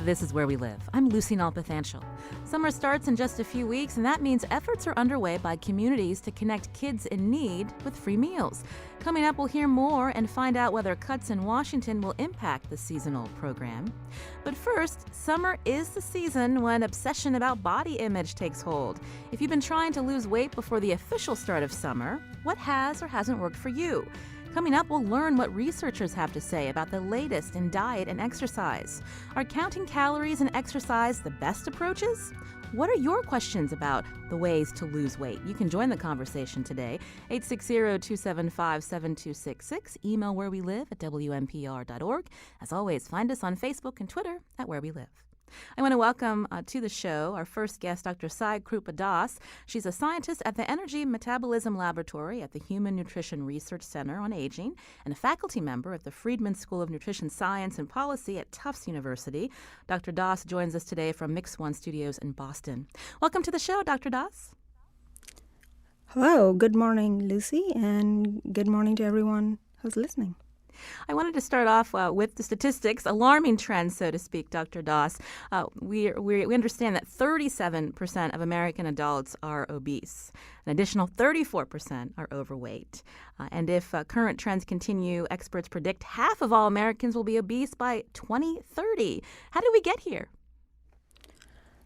This is Where We Live. I'm Lucy Nalpathanchel. Summer starts in just a few weeks, and that means efforts are underway by communities to connect kids in need with free meals. Coming up, we'll hear more and find out whether cuts in Washington will impact the seasonal program. But first, summer is the season when obsession about body image takes hold. If you've been trying to lose weight before the official start of summer, what has or hasn't worked for you? Coming up, we'll learn what researchers have to say about the latest in diet and exercise. Are counting calories and exercise the best approaches? What are your questions about the ways to lose weight? You can join the conversation today. 860-275-7266. Email wherewelive@wnpr.org. As always, find us on Facebook and Twitter at Where We Live. I want to welcome to the show our first guest, Dr. Sai Krupa Das. She's a scientist at the Energy Metabolism Laboratory at the Human Nutrition Research Center on Aging and a faculty member at the Friedman School of Nutrition Science and Policy at Tufts University. Dr. Das joins us today from Mix One Studios in Boston. Welcome to the show, Dr. Das. Hello. Good morning, Lucy, and good morning to everyone who's listening. I wanted to start off with the statistics, alarming trends, so to speak, Dr. Das. We understand that 37% of American adults are obese. An additional 34% are overweight. And if current trends continue, experts predict half of all Americans will be obese by 2030. How did we get here?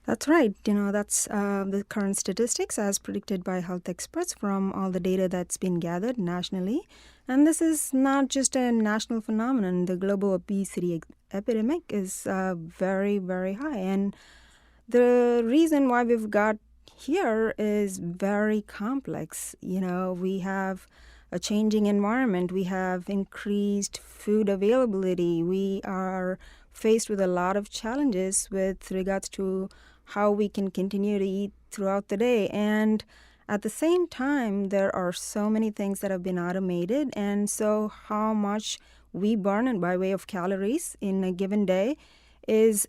That's right. That's the current statistics as predicted by health experts from all the data that's been gathered nationally. And this is not just a national phenomenon. The global obesity epidemic is very, very high. And the reason why we've got here is very complex. We have a changing environment. We have increased food availability. We are faced with a lot of challenges with regards to how we can continue to eat throughout the day. And at the same time, there are so many things that have been automated. And so how much we burn by way of calories in a given day is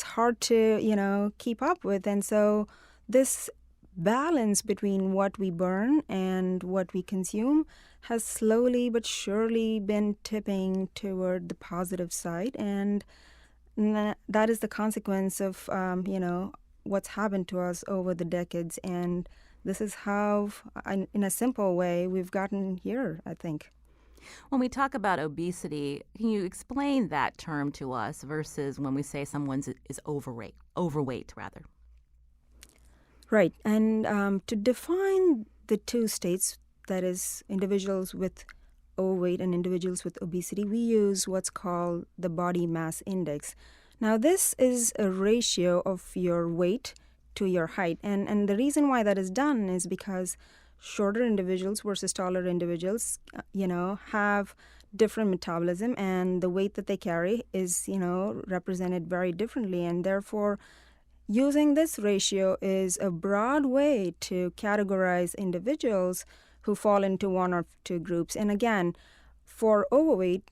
hard to, keep up with. And so this balance between what we burn and what we consume has slowly but surely been tipping toward the positive side. And that is the consequence of, what's happened to us over the decades. And this is how, in a simple way, we've gotten here, I think. When we talk about obesity, can you explain that term to us versus when we say someone is overweight, rather? Right. And to define the two states, that is, individuals with overweight and individuals with obesity, we use what's called the body mass index. Now, this is a ratio of your weight to your height. And the reason why that is done is because shorter individuals versus taller individuals, have different metabolism, and the weight that they carry is, represented very differently. And therefore, using this ratio is a broad way to categorize individuals who fall into one or two groups. And again, for overweight,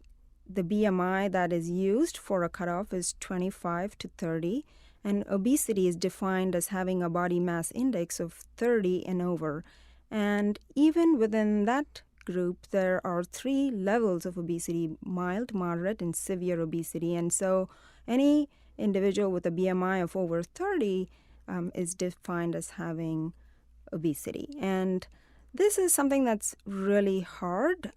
the BMI that is used for a cutoff is 25 to 30, and obesity is defined as having a body mass index of 30 and over. And even within that group, there are 3 levels of obesity: mild, moderate, and severe obesity. And so any individual with a BMI of over 30 is defined as having obesity. And this is something that's really hard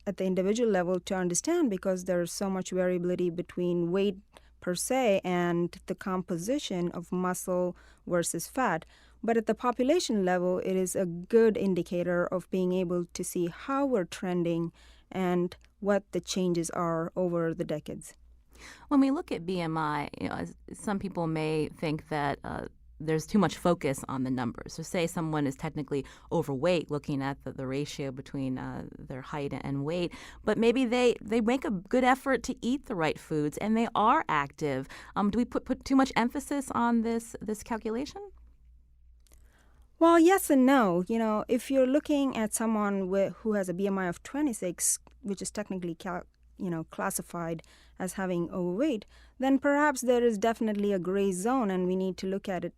at the individual level to understand, because there's so much variability between weight per se and the composition of muscle versus fat. But at the population level, it is a good indicator of being able to see how we're trending and what the changes are over the decades. When we look at BMI, some people may think that there's too much focus on the numbers. So say someone is technically overweight, looking at the ratio between their height and weight, but maybe they make a good effort to eat the right foods and they are active. Do we put too much emphasis on this calculation? Well, yes and no. If you're looking at someone who has a BMI of 26, which is technically classified as having overweight, then perhaps there is definitely a gray zone, and we need to look at it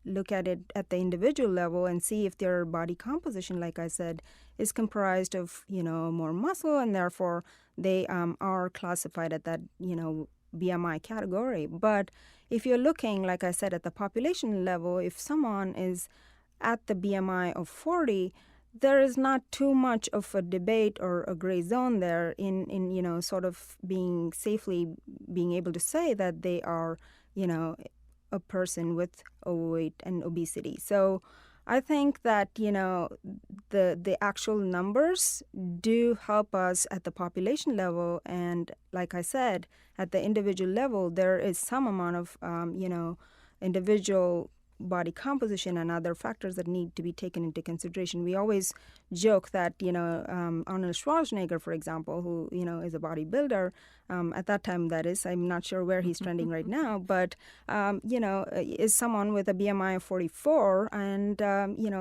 at the individual level and see if their body composition, like I said, is comprised of more muscle, and therefore they are classified at that BMI category. But if you're looking, like I said, at the population level, if someone is at the BMI of 40, there is not too much of a debate or a gray zone there in sort of being safely being able to say that they are, a person with overweight and obesity. So I think that, the actual numbers do help us at the population level. And like I said, at the individual level, there is some amount of, individual body composition and other factors that need to be taken into consideration. We always joke that, Arnold Schwarzenegger, for example, who, is a bodybuilder, at that time that is, I'm not sure where he's trending right now, but, is someone with a BMI of 44 and,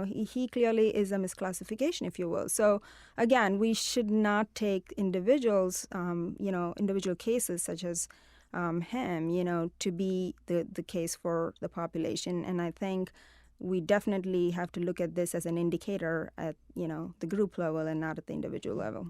he clearly is a misclassification, if you will. So again, we should not take individuals, individual cases such as him, to be the case for the population. And I think we definitely have to look at this as an indicator at, the group level and not at the individual level.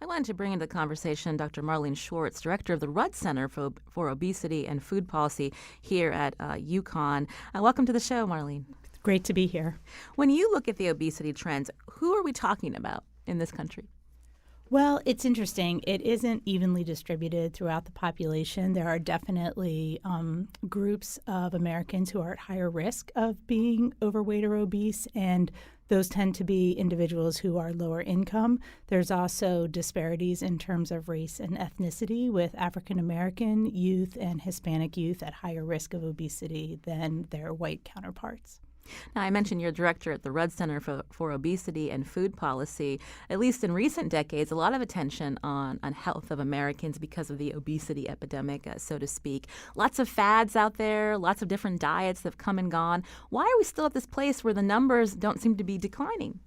I wanted to bring into the conversation Dr. Marlene Schwartz, director of the Rudd Center for Obesity and Food Policy here at UConn. Welcome to the show, Marlene. Great to be here. When you look at the obesity trends, who are we talking about in this country? Well, it's interesting. It isn't evenly distributed throughout the population. There are definitely groups of Americans who are at higher risk of being overweight or obese, and those tend to be individuals who are lower income. There's also disparities in terms of race and ethnicity, with African American youth and Hispanic youth at higher risk of obesity than their white counterparts. Now, I mentioned you're director at the Rudd Center for Obesity and Food Policy. At least in recent decades, a lot of attention on health of Americans because of the obesity epidemic, so to speak. Lots of fads out there, lots of different diets that have come and gone. Why are we still at this place where the numbers don't seem to be declining?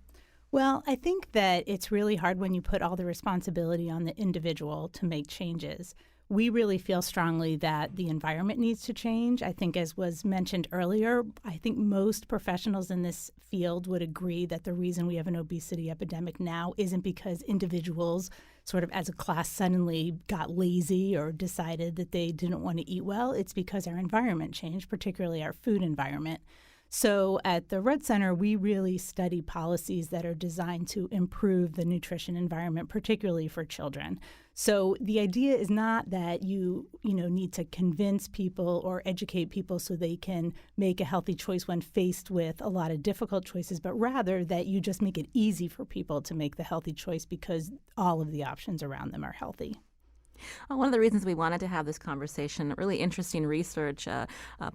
Well, I think that it's really hard when you put all the responsibility on the individual to make changes. We really feel strongly that the environment needs to change. I think, as was mentioned earlier, I think most professionals in this field would agree that the reason we have an obesity epidemic now isn't because individuals sort of as a class suddenly got lazy or decided that they didn't want to eat well. It's because our environment changed, particularly our food environment. So at the Rudd Center, we really study policies that are designed to improve the nutrition environment, particularly for children. So the idea is not that you need to convince people or educate people so they can make a healthy choice when faced with a lot of difficult choices, but rather that you just make it easy for people to make the healthy choice because all of the options around them are healthy. One of the reasons we wanted to have this conversation, really interesting research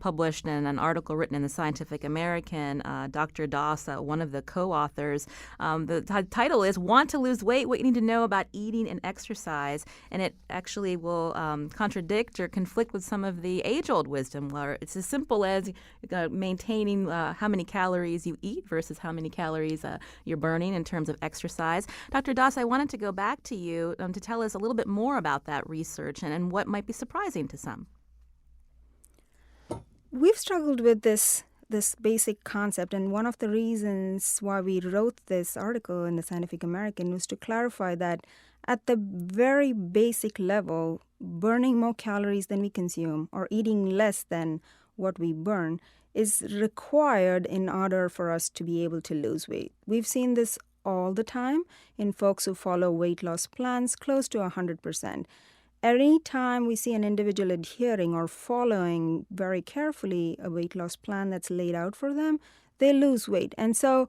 published in an article written in the Scientific American, Dr. Doss, one of the co-authors. The title is Want to Lose Weight, What You Need to Know About Eating and Exercise. And it actually will contradict or conflict with some of the age-old wisdom, where it's as simple as maintaining how many calories you eat versus how many calories you're burning in terms of exercise. Dr. Doss, I wanted to go back to you to tell us a little bit more about that research and what might be surprising to some. We've struggled with this basic concept, and one of the reasons why we wrote this article in the Scientific American was to clarify that at the very basic level, burning more calories than we consume or eating less than what we burn is required in order for us to be able to lose weight. We've seen this all the time in folks who follow weight loss plans close to 100%. Any time we see an individual adhering or following very carefully a weight loss plan that's laid out for them, they lose weight. And so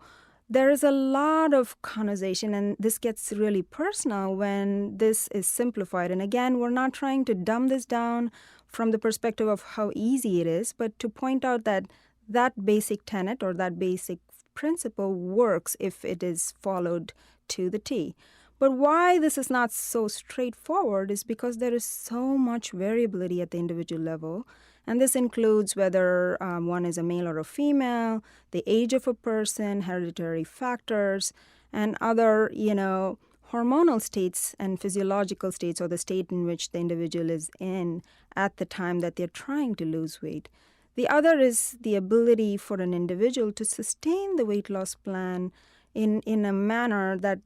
there is a lot of conversation, and this gets really personal when this is simplified. And again, we're not trying to dumb this down from the perspective of how easy it is, but to point out that that basic tenet or that basic principle works if it is followed to the T. But why this is not so straightforward is because there is so much variability at the individual level. And this includes whether one is a male or a female, the age of a person, hereditary factors, and other, hormonal states and physiological states, or the state in which the individual is in at the time that they're trying to lose weight. The other is the ability for an individual to sustain the weight loss plan, in a manner that,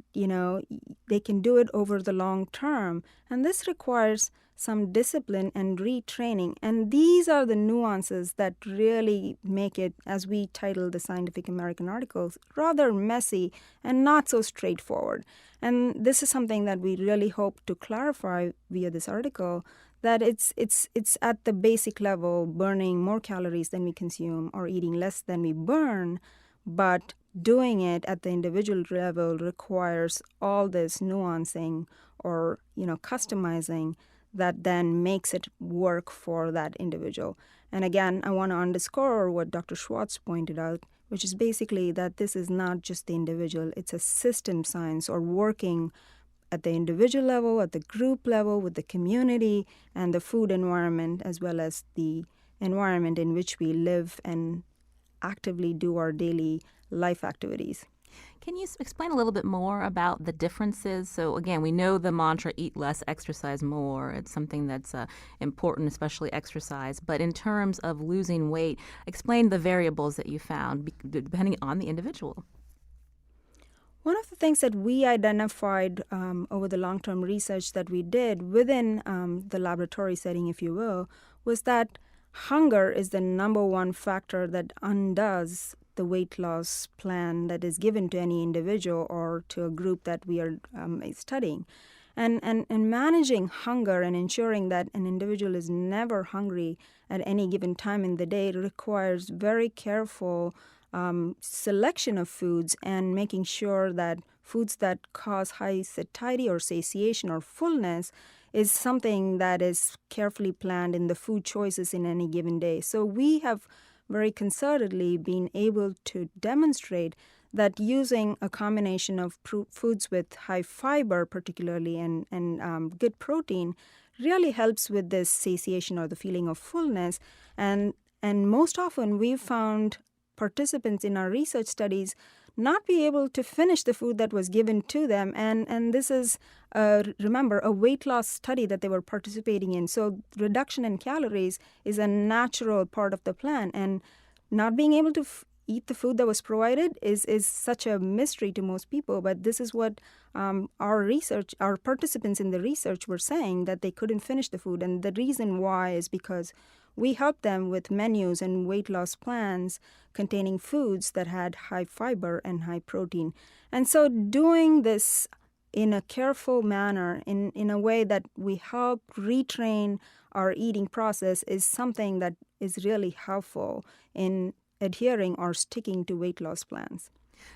they can do it over the long term. And this requires some discipline and retraining. And these are the nuances that really make it, as we titled the Scientific American articles, rather messy and not so straightforward. And this is something that we really hope to clarify via this article, that it's at the basic level, burning more calories than we consume or eating less than we burn, but doing it at the individual level requires all this nuancing or, customizing that then makes it work for that individual. And again, I want to underscore what Dr. Schwartz pointed out, which is basically that this is not just the individual, it's a system science, or working at the individual level, at the group level, with the community and the food environment, as well as the environment in which we live and actively do our daily life activities. Can you explain a little bit more about the differences? So again, we know the mantra, eat less, exercise more. It's something that's important, especially exercise. But in terms of losing weight, explain the variables that you found depending on the individual. One of the things that we identified over the long-term research that we did within the laboratory setting, if you will, was that hunger is the number one factor that undoes the weight loss plan that is given to any individual or to a group that we are studying. And managing hunger and ensuring that an individual is never hungry at any given time in the day requires very careful selection of foods and making sure that foods that cause high satiety or satiation or fullness is something that is carefully planned in the food choices in any given day. So we have very concertedly been able to demonstrate that using a combination of foods with high fiber particularly and good protein really helps with this satiation or the feeling of fullness. And most often we've found participants in our research studies not be able to finish the food that was given to them. And this is, remember, a weight loss study that they were participating in. So reduction in calories is a natural part of the plan. And not being able to eat the food that was provided is such a mystery to most people. But this is what our participants in the research were saying, that they couldn't finish the food. And the reason why is because we helped them with menus and weight loss plans containing foods that had high fiber and high protein. And so doing this in a careful manner, in a way that we help retrain our eating process, is something that is really helpful in adhering or sticking to weight loss plans.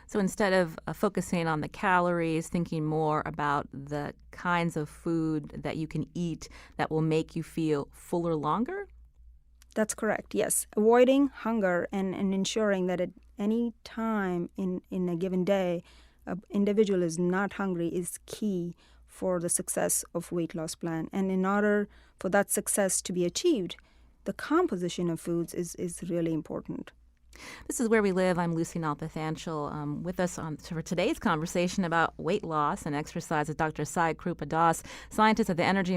So instead of focusing on the calories, thinking more about the kinds of food that you can eat that will make you feel fuller longer? That's correct, yes. Avoiding hunger and ensuring that at any time in a given day, an individual is not hungry is key for the success of weight loss plan. And in order for that success to be achieved, the composition of foods is really important. This is Where We Live. I'm Lucy Nalpathanchil. With us for today's conversation about weight loss and exercise is Dr. Sai Krupa Das, scientist at the Energy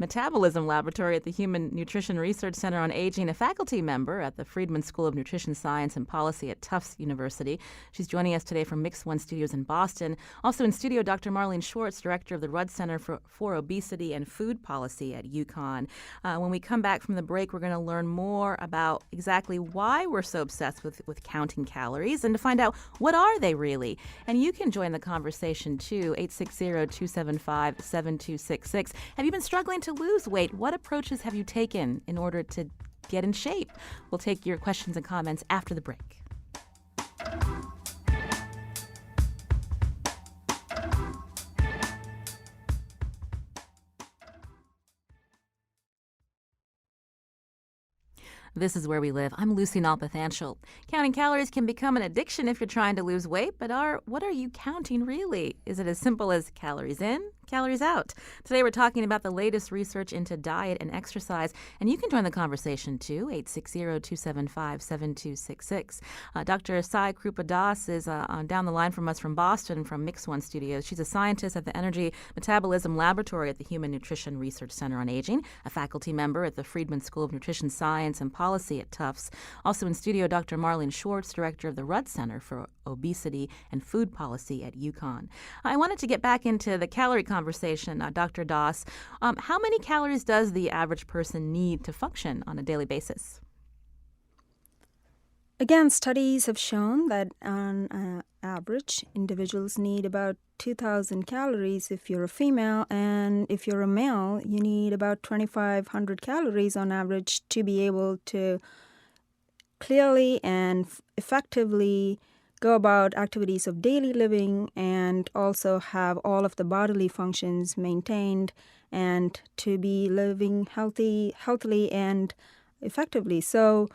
Metabolism Laboratory at the Human Nutrition Research Center on Aging, a faculty member at the Friedman School of Nutrition Science and Policy at Tufts University. She's joining us today from Mix One Studios in Boston. Also in studio, Dr. Marlene Schwartz, director of the Rudd Center for Obesity and Food Policy at UConn. When we come back from the break, we're going to learn more about exactly why we're so obsessed with counting calories and to find out what are they really. And you can join the conversation too, 860-275-7266. Have you been struggling to lose weight? What approaches have you taken in order to get in shape? We'll take your questions and comments after the break. This is Where We Live. I'm Lucy Nalpathanchil. Counting calories can become an addiction if you're trying to lose weight, but what are you counting really? Is it as simple as calories in, calories out? Today we're talking about the latest research into diet and exercise, and you can join the conversation too, 860-275-7266. Dr. Sai Krupa Das is down the line from us from Boston from Mix One Studios. She's a scientist at the Energy Metabolism Laboratory at the Human Nutrition Research Center on Aging, a faculty member at the Friedman School of Nutrition Science and Policy at Tufts. Also in studio, Dr. Marlene Schwartz, director of the Rudd Center for Obesity and Food Policy at UConn. I wanted to get back into the calorie conversation, Dr. Das. How many calories does the average person need to function on a daily basis? Again, studies have shown that on average, individuals need about 2,000 calories if you're a female, and if you're a male, you need about 2,500 calories on average to be able to clearly and effectively go about activities of daily living and also have all of the bodily functions maintained and to be living healthily and effectively. So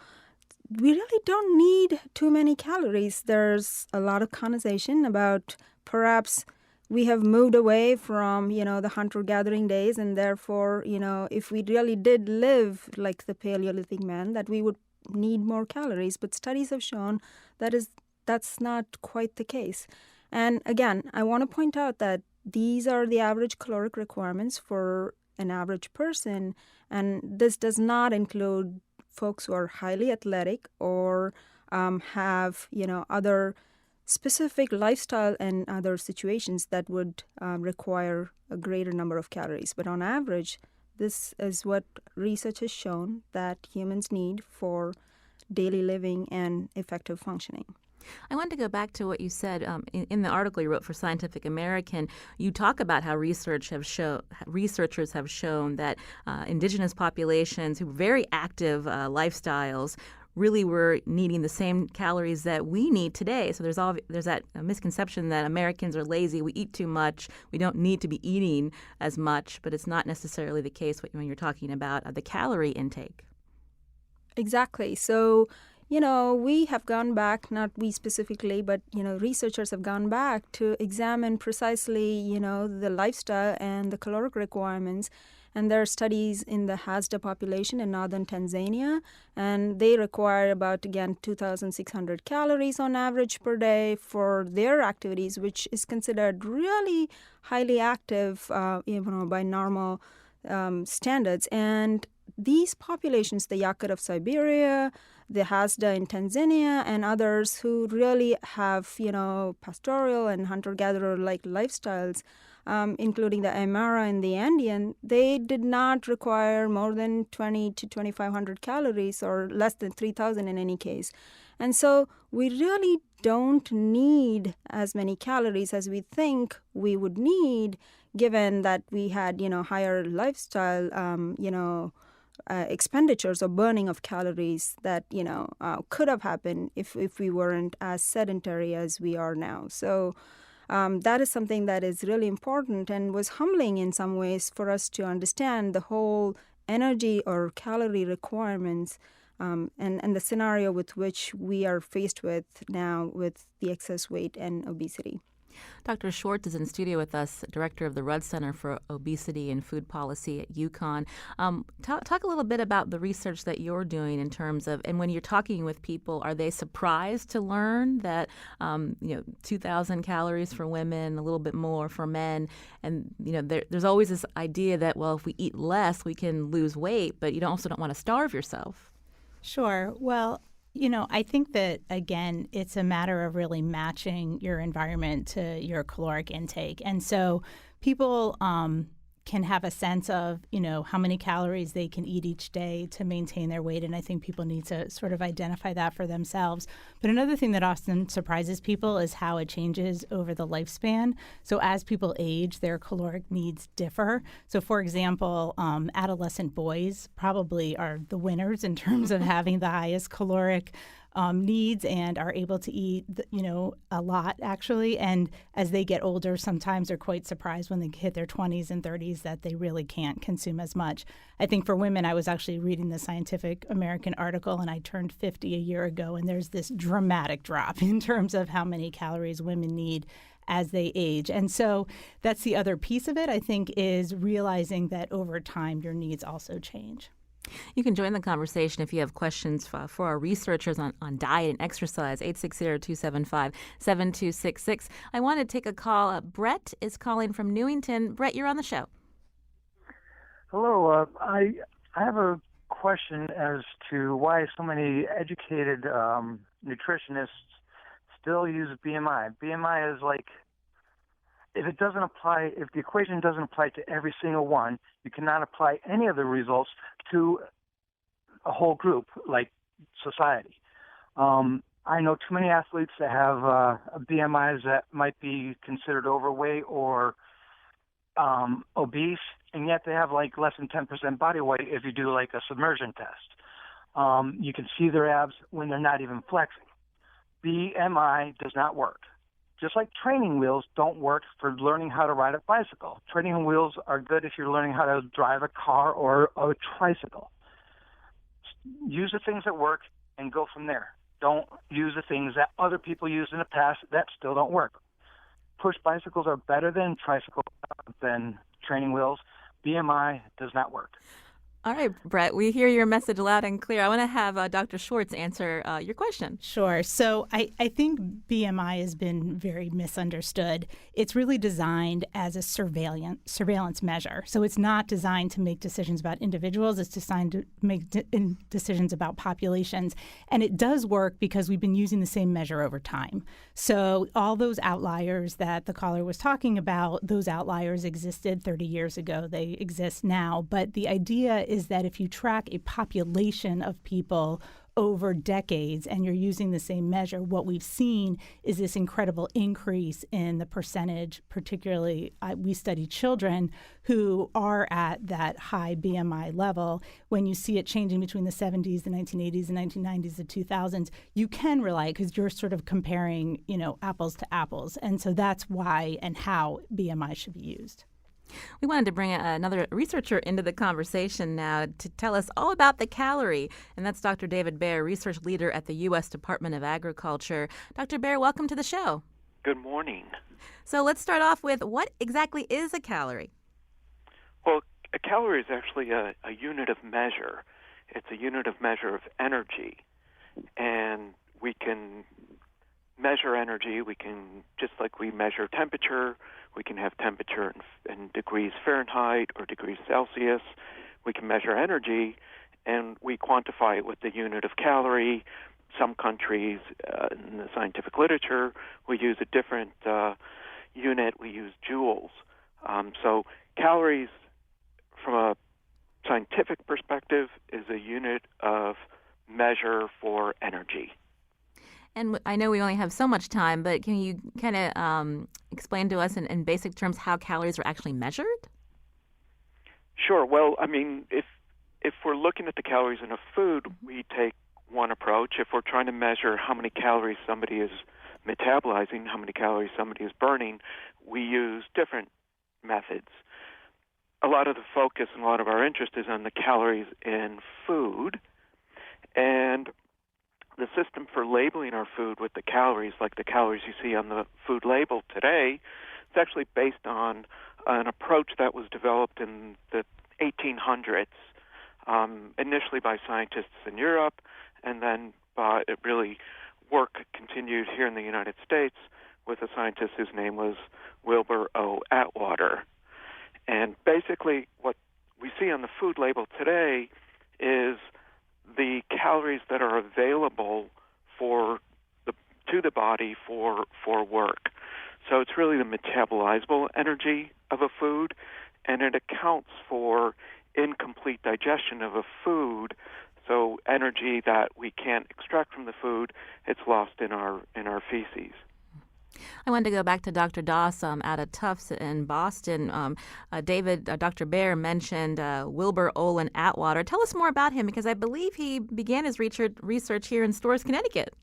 we really don't need too many calories. There's a lot of conversation about perhaps we have moved away from, the hunter-gathering days, and therefore, if we really did live like the Paleolithic man, that we would need more calories. But studies have shown that's not quite the case. And again, I want to point out that these are the average caloric requirements for an average person, and this does not include folks who are highly athletic or have, other specific lifestyle and other situations that would require a greater number of calories. But on average, this is what research has shown that humans need for daily living and effective functioning. I wanted to go back to what you said in the article you wrote for Scientific American. You talk about how researchers have shown that indigenous populations who were very active lifestyles really were needing the same calories that we need today. So there's that misconception that Americans are lazy, we eat too much, we don't need to be eating as much, but it's not necessarily the case when you're talking about the calorie intake. Exactly. So we have gone back, not we specifically, but, researchers have gone back to examine precisely, the lifestyle and the caloric requirements. And there are studies in the Hazda population in northern Tanzania, and they require about, again, 2,600 calories on average per day for their activities, which is considered really highly active, by normal standards. And these populations, the Yakut of Siberia, the Hazda in Tanzania, and others who really have, pastoral and hunter-gatherer-like lifestyles, including the Aymara and the Andean, they did not require more than 20 to 2,500 calories or less than 3,000 in any case. And so we really don't need as many calories as we think we would need, given that we had, higher lifestyle, expenditures or burning of calories that, could have happened if we weren't as sedentary as we are now. So that is something that is really important and was humbling in some ways for us to understand the whole energy or calorie requirements and the scenario with which we are faced with now with the excess weight and obesity. Dr. Schwartz is in studio with us, director of the Rudd Center for Obesity and Food Policy at UConn. Talk a little bit about the research that you're doing in terms of, and when you're talking with people, are they surprised to learn that, 2,000 calories for women, a little bit more for men, and, there's always this idea that, well, if we eat less, we can lose weight, but you also don't want to starve yourself. Sure. Well, I think that, again, it's a matter of really matching your environment to your caloric intake. And so people can have a sense of, how many calories they can eat each day to maintain their weight. And I think people need to sort of identify that for themselves. But another thing that often surprises people is how it changes over the lifespan. So as people age, their caloric needs differ. So, for example, adolescent boys probably are the winners in terms of having the highest caloric needs and are able to eat, a lot, actually. And as they get older, sometimes they're quite surprised when they hit their 20s and 30s that they really can't consume as much. I think for women, I was actually reading the Scientific American article, and I turned 50 a year ago, and there's this dramatic drop in terms of how many calories women need as they age. And so that's the other piece of it, I think, is realizing that over time your needs also change. You can join the conversation if you have questions for our researchers on diet and exercise, 860-275-7266. I want to take a call. Brett is calling from Newington. Brett, you're on the show. Hello. I have a question as to why so many educated nutritionists still use BMI. BMI is like, if the equation doesn't apply to every single one, you cannot apply any of the results to a whole group like society. I know too many athletes that have BMIs that might be considered overweight or obese, and yet they have like less than 10% body weight if you do like a submersion test. You can see their abs when they're not even flexing. BMI does not work. Just like training wheels don't work for learning how to ride a bicycle. Training wheels are good if you're learning how to drive a car or a tricycle. Use the things that work and go from there. Don't use the things that other people used in the past that still don't work. Push bicycles are better than tricycles, than training wheels. BMI does not work. All right, Brett, we hear your message loud and clear. I want to have Dr. Schwartz answer your question. Sure. So I think BMI has been very misunderstood. It's really designed as a surveillance measure. So it's not designed to make decisions about individuals. It's designed to make decisions about populations. And it does work because we've been using the same measure over time. So all those outliers that the caller was talking about, those outliers existed 30 years ago. They exist now. But the idea is that if you track a population of people over decades and you're using the same measure, what we've seen is this incredible increase in the percentage, particularly we study children who are at that high BMI level. When you see it changing between the 70s, the 1980s, the 1990s, the 2000s, you can rely, because you're sort of comparing, apples to apples. And so that's why and how BMI should be used. We wanted to bring another researcher into the conversation now to tell us all about the calorie, and that's Dr. David Baer, research leader at the U.S. Department of Agriculture. Dr. Baer, welcome to the show. Good morning. So let's start off with, what exactly is a calorie? Well, a calorie is actually a unit of measure. It's a unit of measure of energy, and we can measure energy. We can, just like we measure temperature, we can have temperature in degrees Fahrenheit or degrees Celsius. We can measure energy, and we quantify it with the unit of calorie. Some countries in the scientific literature, we use a different unit. We use joules. So calories, from a scientific perspective, is a unit of measure for energy. And I know we only have so much time, but can you kind of explain to us in basic terms how calories are actually measured? Sure. Well, I mean, if we're looking at the calories in a food, we take one approach. If we're trying to measure how many calories somebody is metabolizing, how many calories somebody is burning, we use different methods. A lot of the focus and a lot of our interest is on the calories in food, and the system for labeling our food with the calories, like the calories you see on the food label today, it's actually based on an approach that was developed in the 1800s, initially by scientists in Europe, and then work continued here in the United States with a scientist whose name was Wilbur O. Atwater. And basically what we see on the food label today is the calories that are available to the body for work. So it's really the metabolizable energy of a food, and it accounts for incomplete digestion of a food. So energy that we can't extract from the food, it's lost in our feces. I wanted to go back to Dr. Doss out of Tufts in Boston. Dr. Baer mentioned Wilbur Olin Atwater. Tell us more about him, because I believe he began his research here in Storrs, Connecticut.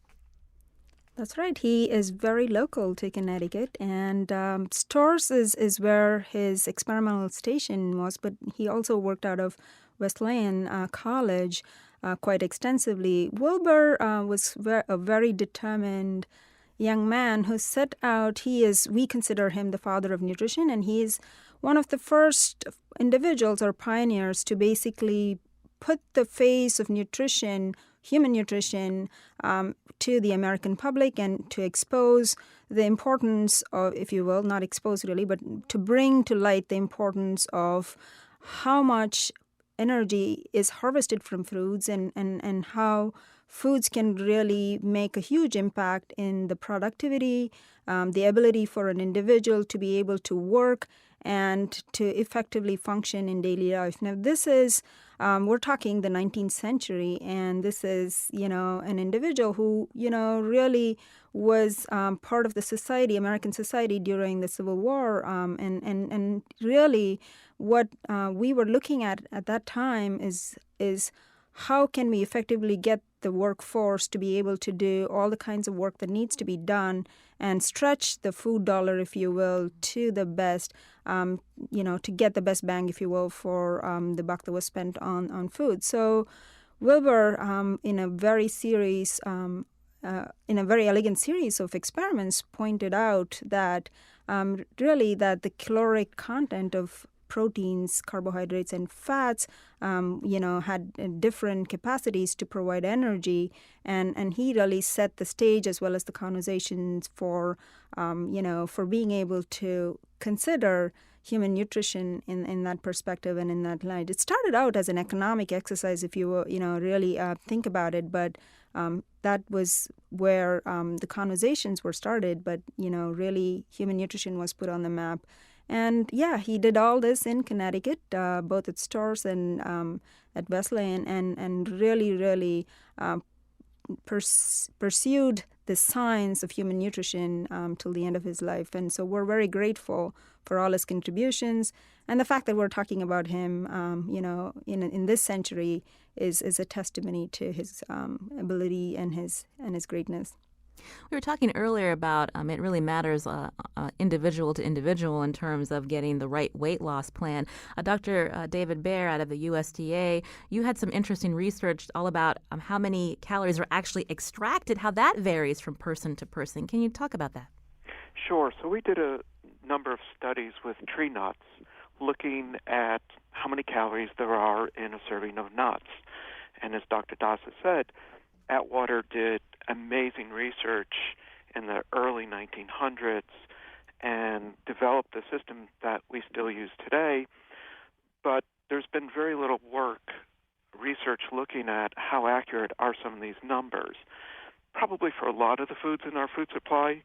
That's right. He is very local to Connecticut, and Storrs is where his experimental station was, but he also worked out of Wesleyan College quite extensively. Wilbur was a very determined young man who set out. We consider him the father of nutrition, and he is one of the first individuals or pioneers to basically put the face of nutrition, human nutrition, to the American public, and to expose the importance of, if you will, not expose really, but to bring to light the importance of how much energy is harvested from foods, and how foods can really make a huge impact in the productivity, the ability for an individual to be able to work and to effectively function in daily life. Now, this is, we're talking the 19th century, and this is, an individual who, really was part of the society, American society during the Civil War, and really what we were looking at that time is how can we effectively get the workforce to be able to do all the kinds of work that needs to be done and stretch the food dollar, if you will, to the best, to get the best bang, if you will, for the buck that was spent on food. So Wilbur, in a very elegant series of experiments, pointed out that really that the caloric content of proteins, carbohydrates, and fats, had different capacities to provide energy, and he really set the stage as well as the conversations for being able to consider human nutrition in that perspective and in that light. It started out as an economic exercise, if you will, really think about it, but that was where the conversations were started. But really, human nutrition was put on the map. And yeah, he did all this in Connecticut, both at Storrs and at Wesleyan, and really pursued the science of human nutrition till the end of his life. And so we're very grateful for all his contributions. And the fact that we're talking about him, in this century is a testimony to his ability and his greatness. We were talking earlier about it really matters individual to individual in terms of getting the right weight loss plan. Dr. David Baer out of the USDA, you had some interesting research all about how many calories are actually extracted, how that varies from person to person. Can you talk about that? Sure. So we did a number of studies with tree nuts looking at how many calories there are in a serving of nuts. And as Dr. Dasa said, Atwater did amazing research in the early 1900s and developed a system that we still use today. But there's been very little research looking at how accurate are some of these numbers. Probably for a lot of the foods in our food supply,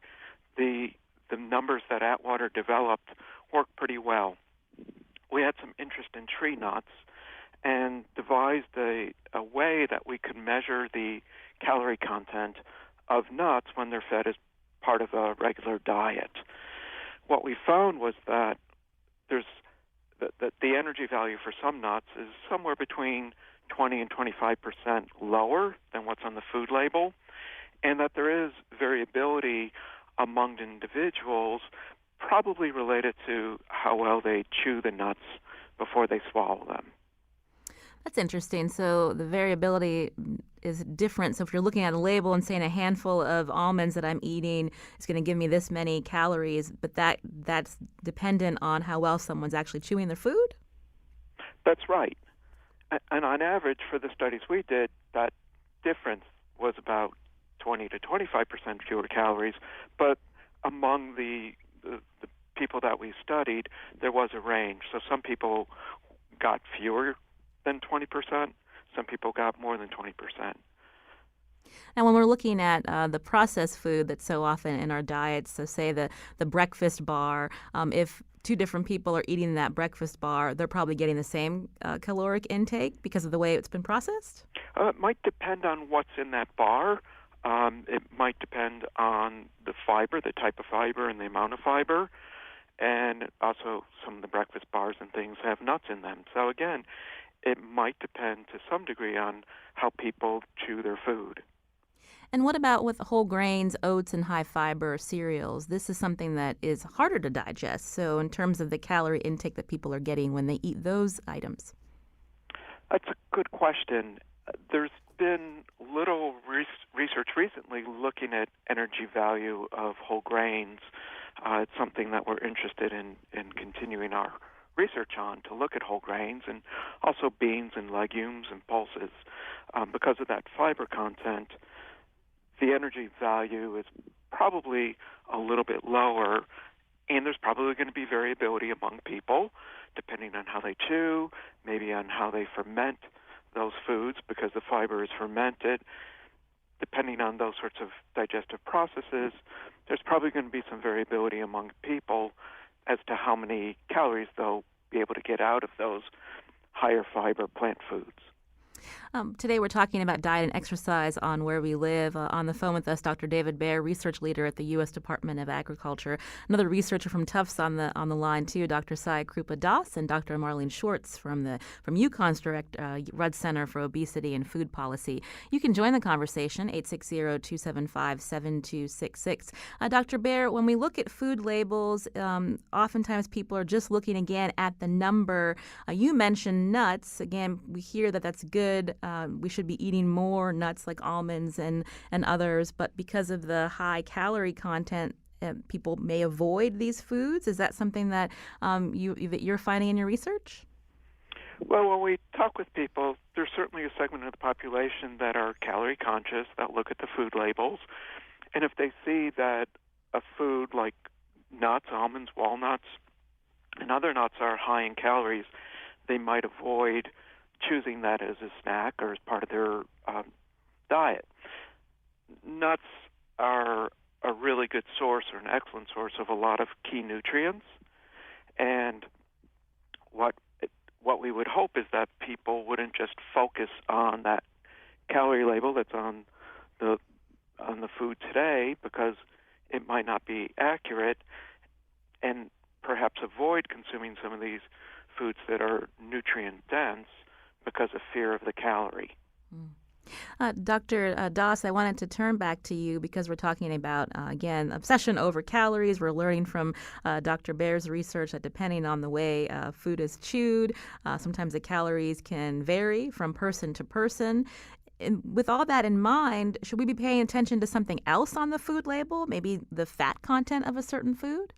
the numbers that Atwater developed work pretty well. We had some interest in tree nuts and devised a way that we could measure the calorie content of nuts when they're fed as part of a regular diet. What we found was that the energy value for some nuts is somewhere between 20 and 25% lower than what's on the food label, and that there is variability among individuals, probably related to how well they chew the nuts before they swallow them. That's interesting. So the variability is different. So if you're looking at a label and saying a handful of almonds that I'm eating is going to give me this many calories, but that's dependent on how well someone's actually chewing their food? That's right. And on average, for the studies we did, that difference was about 20 to 25% fewer calories. But among the people that we studied, there was a range. So some people got fewer than 20%. Some people got more than 20%. Now, when we're looking at the processed food that's so often in our diets, so say the breakfast bar, if two different people are eating that breakfast bar, they're probably getting the same caloric intake because of the way it's been processed? It might depend on what's in that bar. It might depend on the fiber, the type of fiber and the amount of fiber. And also some of the breakfast bars and things have nuts in them. So again, it might depend to some degree on how people chew their food. And what about with whole grains, oats, and high fiber cereals? This is something that is harder to digest. So in terms of the calorie intake that people are getting when they eat those items? That's a good question. There's been little research recently looking at energy value of whole grains. It's something that we're interested in continuing our research on, to look at whole grains and also beans and legumes and pulses. Because of that fiber content, the energy value is probably a little bit lower, and there's probably going to be variability among people depending on how they chew, maybe on how they ferment those foods because the fiber is fermented. Depending on those sorts of digestive processes, there's probably going to be some variability among people as to how many calories they'll be able to get out of those higher fiber plant foods. Today we're talking about diet and exercise on Where We Live. On the phone with us, Dr. David Baer, research leader at the U.S. Department of Agriculture. Another researcher from Tufts on the line too, Dr. Sai Krupa Das, and Dr. Marlene Schwartz from UConn's Rudd Center for Obesity and Food Policy. You can join the conversation 860-275-7266. Dr. Baer, when we look at food labels, oftentimes people are just looking again at the number. You mentioned nuts. Again, we hear that that's good. We should be eating more nuts like almonds and others, but because of the high calorie content, people may avoid these foods. Is that something that you're finding in your research? Well, when we talk with people, there's certainly a segment of the population that are calorie conscious, that look at the food labels, and if they see that a food like nuts, almonds, walnuts, and other nuts are high in calories, they might avoid choosing that as a snack or as part of their diet. Nuts are a really good source or an excellent source of a lot of key nutrients, and what we would hope is that people wouldn't just focus on that calorie label that's on the food today because it might not be accurate, and perhaps avoid consuming some of these foods that are nutrient dense because of fear of the calorie. Dr. Das, I wanted to turn back to you because we're talking about, again, obsession over calories. We're learning from Dr. Baer's research that depending on the way food is chewed, sometimes the calories can vary from person to person. And with all that in mind, should we be paying attention to something else on the food label, maybe the fat content of a certain food?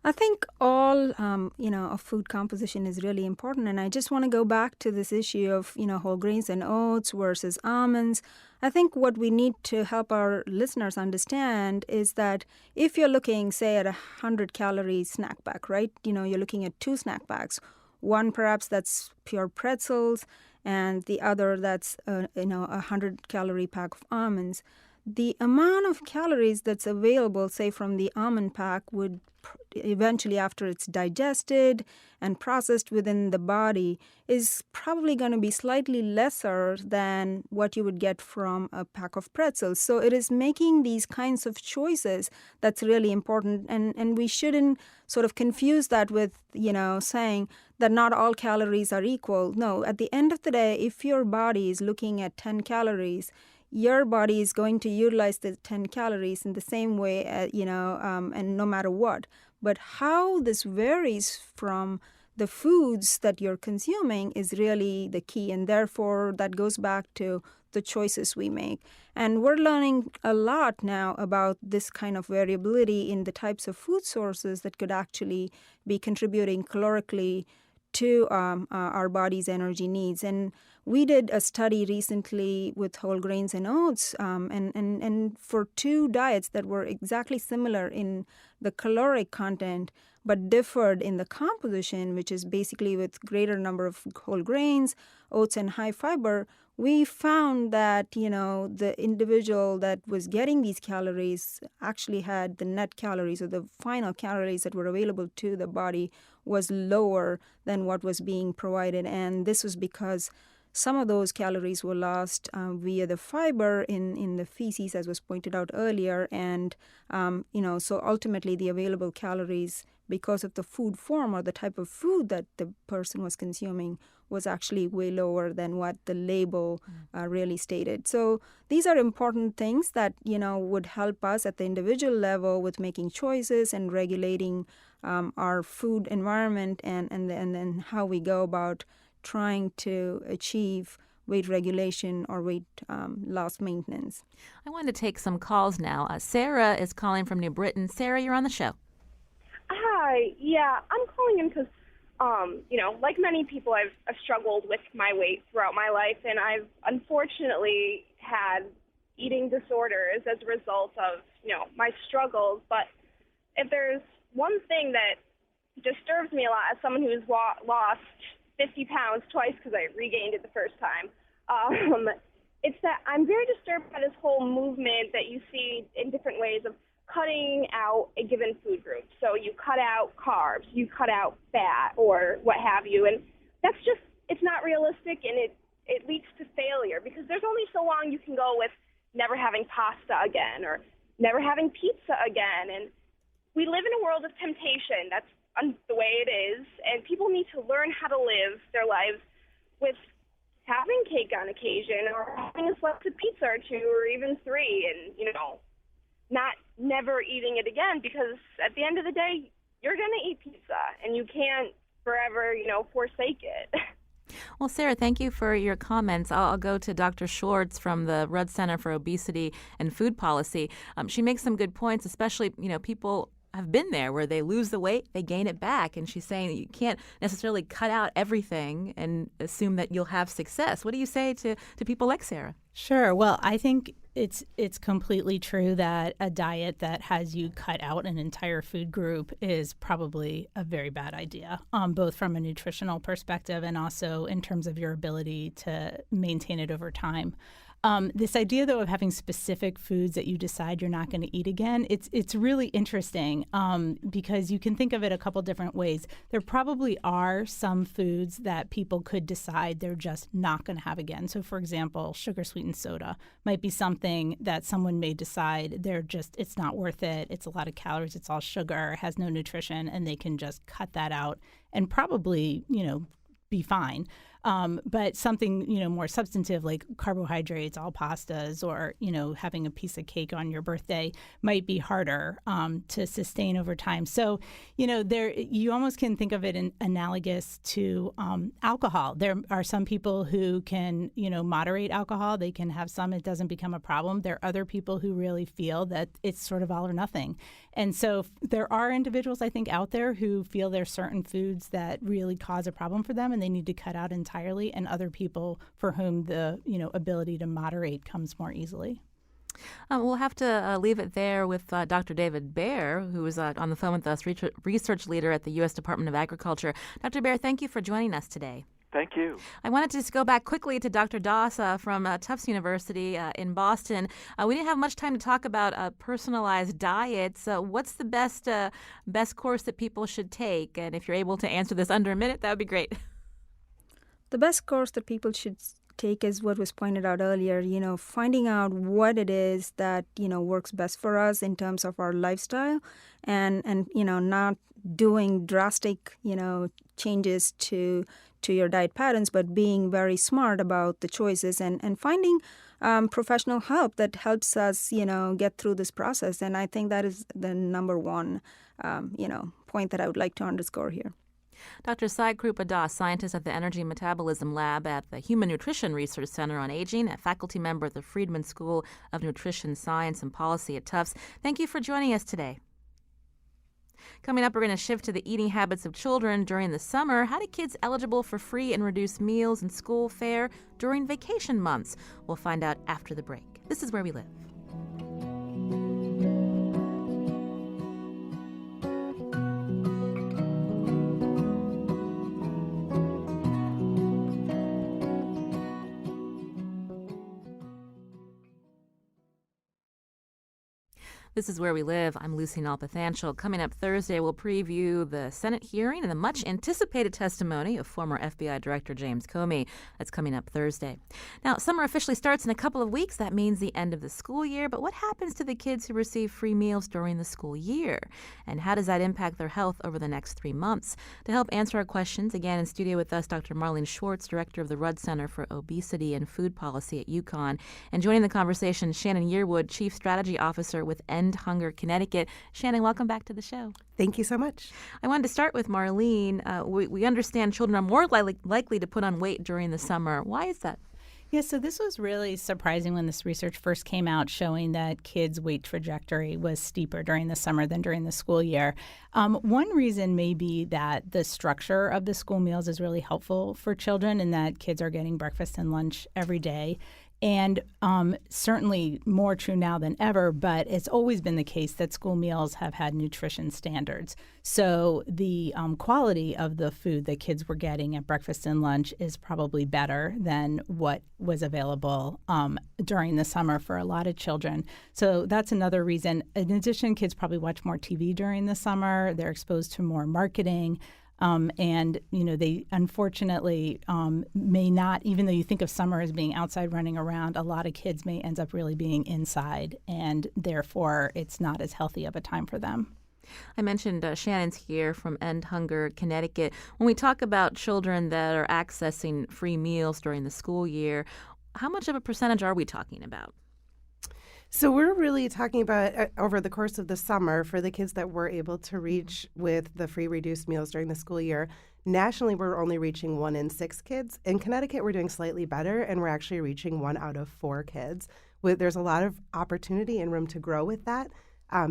I think all, of food composition is really important. And I just want to go back to this issue of, whole grains and oats versus almonds. I think what we need to help our listeners understand is that if you're looking, say, at 100-calorie snack pack, right? You're looking at two snack packs. One perhaps that's pure pretzels and the other that's, a 100-calorie pack of almonds. The amount of calories that's available, say, from the almond pack would eventually, after it's digested and processed within the body, is probably going to be slightly lesser than what you would get from a pack of pretzels. So it is making these kinds of choices that's really important. And we shouldn't sort of confuse that with, saying that not all calories are equal. No, at the end of the day, if your body is looking at 10 calories, your body is going to utilize the 10 calories in the same way, and no matter what. But how this varies from the foods that you're consuming is really the key. And therefore, that goes back to the choices we make. And we're learning a lot now about this kind of variability in the types of food sources that could actually be contributing calorically to our body's energy needs. And we did a study recently with whole grains and oats, and for two diets that were exactly similar in the caloric content, but differed in the composition, which is basically with greater number of whole grains, oats, and high fiber, we found that, the individual that was getting these calories actually had the net calories or the final calories that were available to the body was lower than what was being provided. And this was because some of those calories were lost via the fiber in the feces, as was pointed out earlier. And, so ultimately the available calories, because of the food form or the type of food that the person was consuming, was actually way lower than what the label really stated. So these are important things that, would help us at the individual level with making choices and regulating our food environment and then how we go about trying to achieve weight regulation or weight loss maintenance. I want to take some calls now. Sarah is calling from New Britain. Sarah, you're on the show. Hi. Yeah, I'm calling in because, like many people, I've struggled with my weight throughout my life, and I've unfortunately had eating disorders as a result of, my struggles. But if there's one thing that, disturbs me a lot as someone who's lost 50 pounds twice because I regained it the first time. It's that I'm very disturbed by this whole movement that you see in different ways of cutting out a given food group. So you cut out carbs, you cut out fat, or what have you, and that's just, it's not realistic, and it leads to failure because there's only so long you can go with never having pasta again or never having pizza again. And we live in a world of temptation. That's the way it is, and people need to learn how to live their lives with having cake on occasion or having a slice of pizza or two or even three, and, not never eating it again, because at the end of the day, you're going to eat pizza and you can't forever, forsake it. Well, Sarah, thank you for your comments. I'll go to Dr. Schwartz from the Rudd Center for Obesity and Food Policy. She makes some good points, especially, people have been there where they lose the weight, they gain it back. And she's saying that you can't necessarily cut out everything and assume that you'll have success. What do you say to people like Sarah? Sure. Well, I think it's completely true that a diet that has you cut out an entire food group is probably a very bad idea, both from a nutritional perspective and also in terms of your ability to maintain it over time. This idea, though, of having specific foods that you decide you're not going to eat again, it's really interesting because you can think of it a couple different ways. There probably are some foods that people could decide they're just not going to have again. So, for example, sugar-sweetened soda might be something that someone may decide it's not worth it. It's a lot of calories. It's all sugar, has no nutrition, and they can just cut that out and probably, be fine. But something, more substantive like carbohydrates, all pastas, or, having a piece of cake on your birthday might be harder to sustain over time. So, you almost can think of it in analogous to alcohol. There are some people who can, moderate alcohol. They can have some, it doesn't become a problem. There are other people who really feel that it's sort of all or nothing. And so there are individuals, I think, out there who feel there's certain foods that really cause a problem for them and they need to cut out entirely, and other people for whom the ability to moderate comes more easily. We'll have to leave it there with Dr. David Baer, who is on the phone with us, research leader at the U.S. Department of Agriculture. Dr. Baer, thank you for joining us today. Thank you. I wanted to just go back quickly to Dr. Doss from Tufts University in Boston. We didn't have much time to talk about personalized diets. What's the best course that people should take? And if you're able to answer this under a minute, that would be great. The best course that people should take is what was pointed out earlier, finding out what it is that, works best for us in terms of our lifestyle and not doing drastic, changes to your diet patterns, but being very smart about the choices and finding professional help that helps us, get through this process. And I think that is the number one, point that I would like to underscore here. Dr. Sai Krupa Das, scientist at the Energy and Metabolism Lab at the Human Nutrition Research Center on Aging, a faculty member at the Friedman School of Nutrition Science and Policy at Tufts. Thank you for joining us today. Coming up, we're going to shift to the eating habits of children during the summer. How do kids eligible for free and reduced meals and school fare during vacation months? We'll find out after the break. This is Where We Live. This is Where We Live. I'm Lucy Nalpathanchel. Coming up Thursday, we'll preview the Senate hearing and the much-anticipated testimony of former FBI Director James Comey. That's coming up Thursday. Now, summer officially starts in a couple of weeks. That means the end of the school year. But what happens to the kids who receive free meals during the school year? And how does that impact their health over the next 3 months? To help answer our questions, again in studio with us, Dr. Marlene Schwartz, Director of the Rudd Center for Obesity and Food Policy at UConn. And joining the conversation, Shannon Yearwood, Chief Strategy Officer with End Hunger Connecticut. Shannon, welcome back to the show. Thank you so much. I wanted to start with Marlene. We understand children are more likely to put on weight during the summer. Why is that? Yeah, so this was really surprising when this research first came out, showing that kids' weight trajectory was steeper during the summer than during the school year. One reason may be that the structure of the school meals is really helpful for children in that kids are getting breakfast and lunch every day. And certainly more true now than ever, but it's always been the case that school meals have had nutrition standards. So the quality of the food that kids were getting at breakfast and lunch is probably better than what was available during the summer for a lot of children. So that's another reason. In addition, kids probably watch more TV during the summer. They're exposed to more marketing. And, they unfortunately may not, even though you think of summer as being outside running around, a lot of kids may end up really being inside, and therefore it's not as healthy of a time for them. I mentioned Shannon's here from End Hunger Connecticut. When we talk about children that are accessing free meals during the school year, how much of a percentage are we talking about? So we're really talking about over the course of the summer for the kids that we're able to reach with the free reduced meals during the school year. Nationally, we're only reaching 1 in 6 kids. In Connecticut, we're doing slightly better, and we're actually reaching 1 out of 4 kids. There's a lot of opportunity and room to grow with that.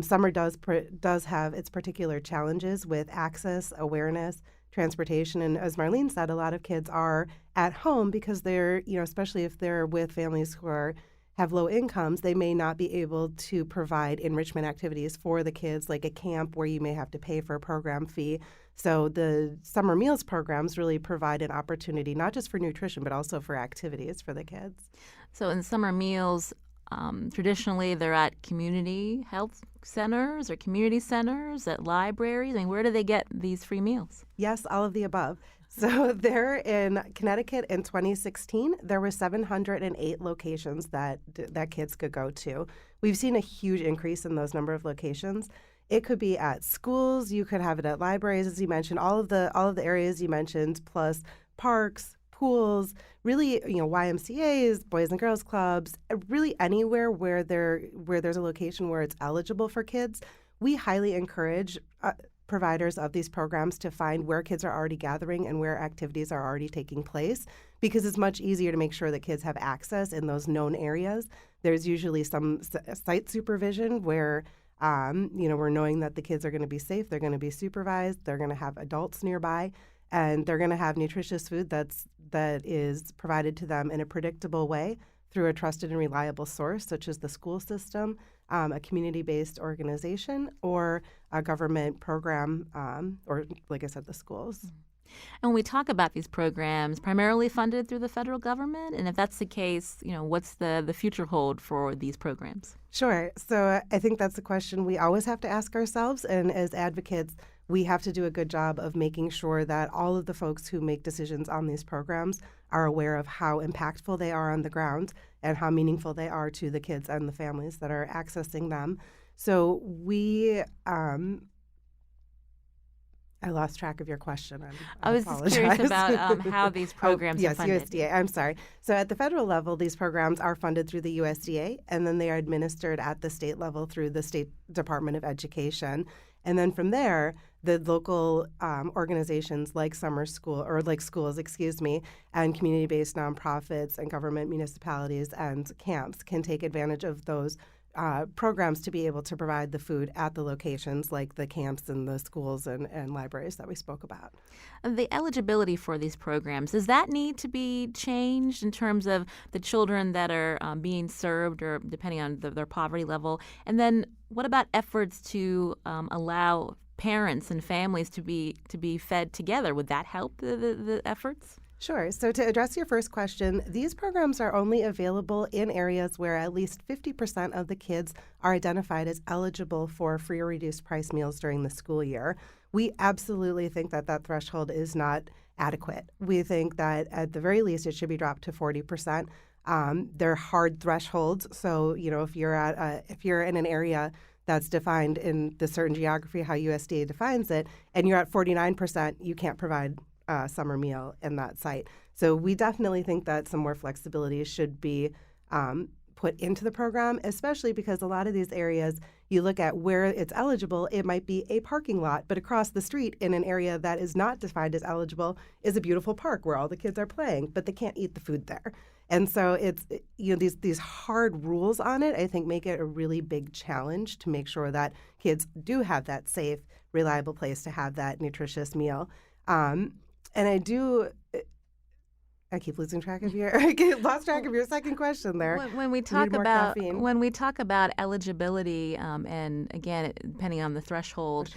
Summer does have its particular challenges with access, awareness, transportation, and as Marlene said, a lot of kids are at home because they're, especially if they're with families who have low incomes, they may not be able to provide enrichment activities for the kids, like a camp where you may have to pay for a program fee. So the summer meals programs really provide an opportunity, not just for nutrition, but also for activities for the kids. So in summer meals, traditionally they're at community health centers or community centers, at libraries. I mean, where do they get these free meals? Yes, all of the above. So there in Connecticut in 2016, there were 708 locations that kids could go to. We've seen a huge increase in those number of locations. It could be at schools, you could have it at libraries, as you mentioned, all of the areas you mentioned, plus parks, pools, really, YMCAs, Boys and Girls Clubs, really anywhere where there's a location where it's eligible for kids. We highly encourage providers of these programs to find where kids are already gathering and where activities are already taking place, because it's much easier to make sure that kids have access in those known areas. There's usually some site supervision where we're knowing that the kids are going to be safe, they're going to be supervised, they're going to have adults nearby, and they're going to have nutritious food that is provided to them in a predictable way through a trusted and reliable source, such as the school system, a community-based organization, or a government program, or, like I said, the schools. And when we talk about these programs, primarily funded through the federal government, and if that's the case, what's the future hold for these programs? Sure. So I think that's a question we always have to ask ourselves, and as advocates, we have to do a good job of making sure that all of the folks who make decisions on these programs are aware of how impactful they are on the ground and how meaningful they are to the kids and the families that are accessing them. So I lost track of your question. I was just curious about how these programs are funded. USDA. I'm sorry. So at the federal level, these programs are funded through the USDA, and then they are administered at the state level through the State Department of Education. And then from there, the local organizations like summer school, or like schools, and community-based nonprofits and government municipalities and camps can take advantage of those programs to be able to provide the food at the locations like the camps and the schools and libraries that we spoke about. The eligibility for these programs, does that need to be changed in terms of the children that are being served, or depending on their poverty level? And then what about efforts to allow parents and families to be fed together? Would that help the efforts? Sure. So to address your first question, these programs are only available in areas where at least 50% of the kids are identified as eligible for free or reduced price meals during the school year. We absolutely think that threshold is not adequate. We think that at the very least it should be dropped to 40%. They're hard thresholds. So, if you're in an area that's defined in the certain geography, how USDA defines it, and you're at 49%, you can't provide summer meal in that site. So we definitely think that some more flexibility should be put into the program, especially because a lot of these areas, you look at where it's eligible, it might be a parking lot, but across the street in an area that is not defined as eligible is a beautiful park where all the kids are playing, but they can't eat the food there. And so it's these hard rules on it, I think, make it a really big challenge to make sure that kids do have that safe, reliable place to have that nutritious meal. And I keep losing track of lost track of your second question there. When we You talk need more about caffeine. eligibility, and again, depending on the threshold,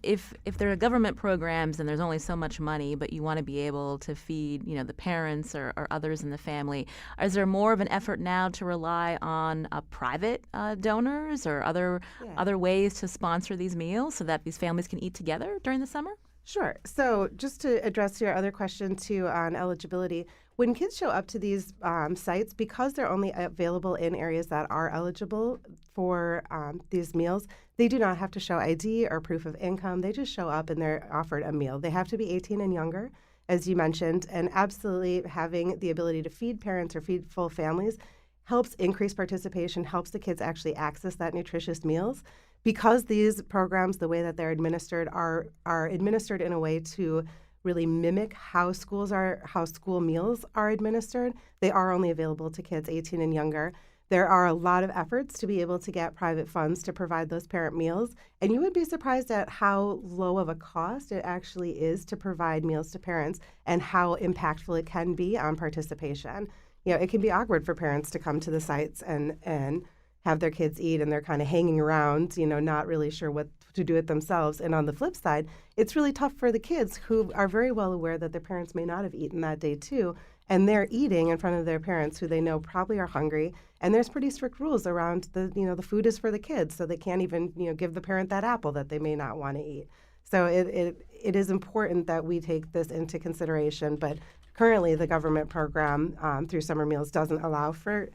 if there are government programs and there's only so much money, but you want to be able to feed, the parents or others in the family, is there more of an effort now to rely on private donors or other ways to sponsor these meals so that these families can eat together during the summer? Sure. So just to address your other question, too, on eligibility, when kids show up to these sites, because they're only available in areas that are eligible for these meals, they do not have to show ID or proof of income. They just show up and they're offered a meal. They have to be 18 and younger, as you mentioned, and absolutely having the ability to feed parents or feed full families helps increase participation, helps the kids actually access that nutritious meals. Because these programs, the way that they're administered, are administered in a way to really mimic how school meals are administered, they are only available to kids 18 and younger. There are a lot of efforts to be able to get private funds to provide those parent meals, and you would be surprised at how low of a cost it actually is to provide meals to parents and how impactful it can be on participation. It can be awkward for parents to come to the sites and have their kids eat, and they're kind of hanging around, not really sure what to do with themselves. And on the flip side, it's really tough for the kids who are very well aware that their parents may not have eaten that day too, and they're eating in front of their parents who they know probably are hungry. And there's pretty strict rules around the food is for the kids, so they can't even, give the parent that apple that they may not want to eat. So it is important that we take this into consideration, but currently the government program through Summer Meals doesn't allow for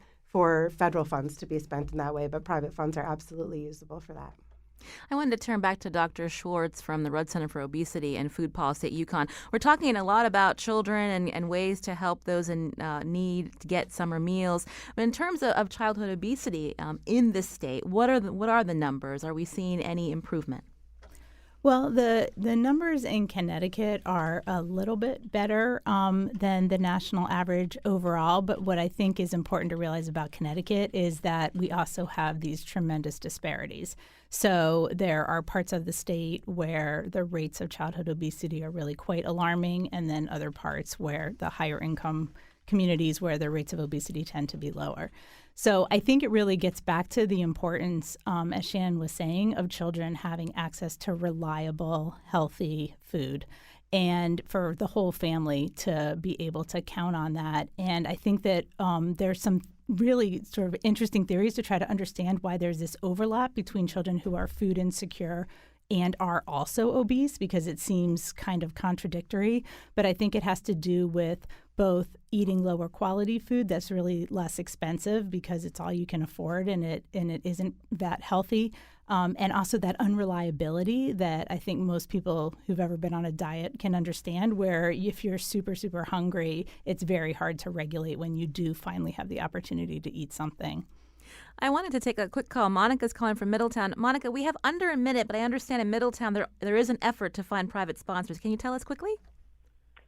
federal funds to be spent in that way, but private funds are absolutely usable for that. I wanted to turn back to Dr. Schwartz from the Rudd Center for Obesity and Food Policy at UConn. We're talking a lot about children and ways to help those in need to get summer meals. But in terms of childhood obesity in this state, what are the numbers? Are we seeing any improvement? Well, the numbers in Connecticut are a little bit better than the national average overall. But what I think is important to realize about Connecticut is that we also have these tremendous disparities. So there are parts of the state where the rates of childhood obesity are really quite alarming, and then other parts where the higher income communities where the rates of obesity tend to be lower. So I think it really gets back to the importance, as Shannon was saying, of children having access to reliable, healthy food, and for the whole family to be able to count on that. And I think that there's some really sort of interesting theories to try to understand why there's this overlap between children who are food insecure and are also obese, because it seems kind of contradictory. But I think it has to do with both eating lower quality food that's really less expensive because it's all you can afford and it isn't that healthy, and also that unreliability that I think most people who've ever been on a diet can understand, where if you're super, super hungry, it's very hard to regulate when you do finally have the opportunity to eat something. I wanted to take a quick call. Monica's calling from Middletown. Monica, we have under a minute, but I understand in Middletown there is an effort to find private sponsors. Can you tell us quickly?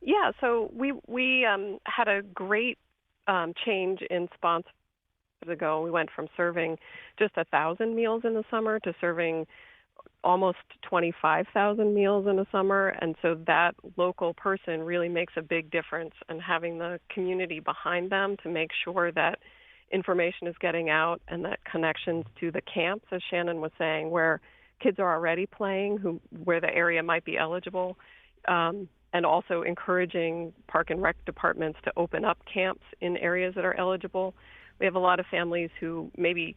Yeah, so we had a great change in sponsors ago. We went from serving just 1,000 meals in the summer to serving almost 25,000 meals in the summer, and so that local person really makes a big difference, and having the community behind them to make sure that information is getting out and that connections to the camps, as Shannon was saying, where kids are already playing, where the area might be eligible, and also encouraging park and rec departments to open up camps in areas that are eligible. We have a lot of families who maybe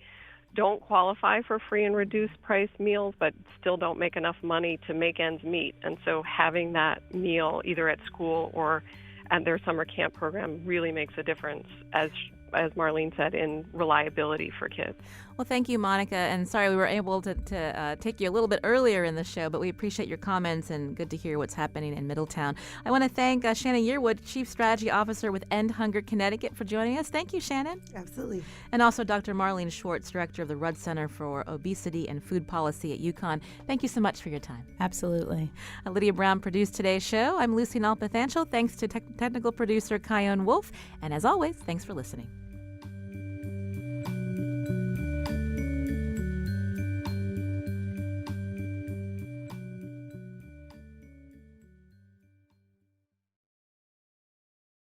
don't qualify for free and reduced price meals, but still don't make enough money to make ends meet. And so having that meal either at school or at their summer camp program really makes a difference, as Marlene said, in reliability for kids. Well, thank you, Monica. And sorry we were able to take you a little bit earlier in the show, but we appreciate your comments and good to hear what's happening in Middletown. I want to thank Shannon Yearwood, Chief Strategy Officer with End Hunger Connecticut, for joining us. Thank you, Shannon. Absolutely. And also Dr. Marlene Schwartz, Director of the Rudd Center for Obesity and Food Policy at UConn. Thank you so much for your time. Absolutely. Lydia Brown produced today's show. I'm Lucy Nalpathanchel. Thanks to technical producer Kyone Wolf. And as always, thanks for listening.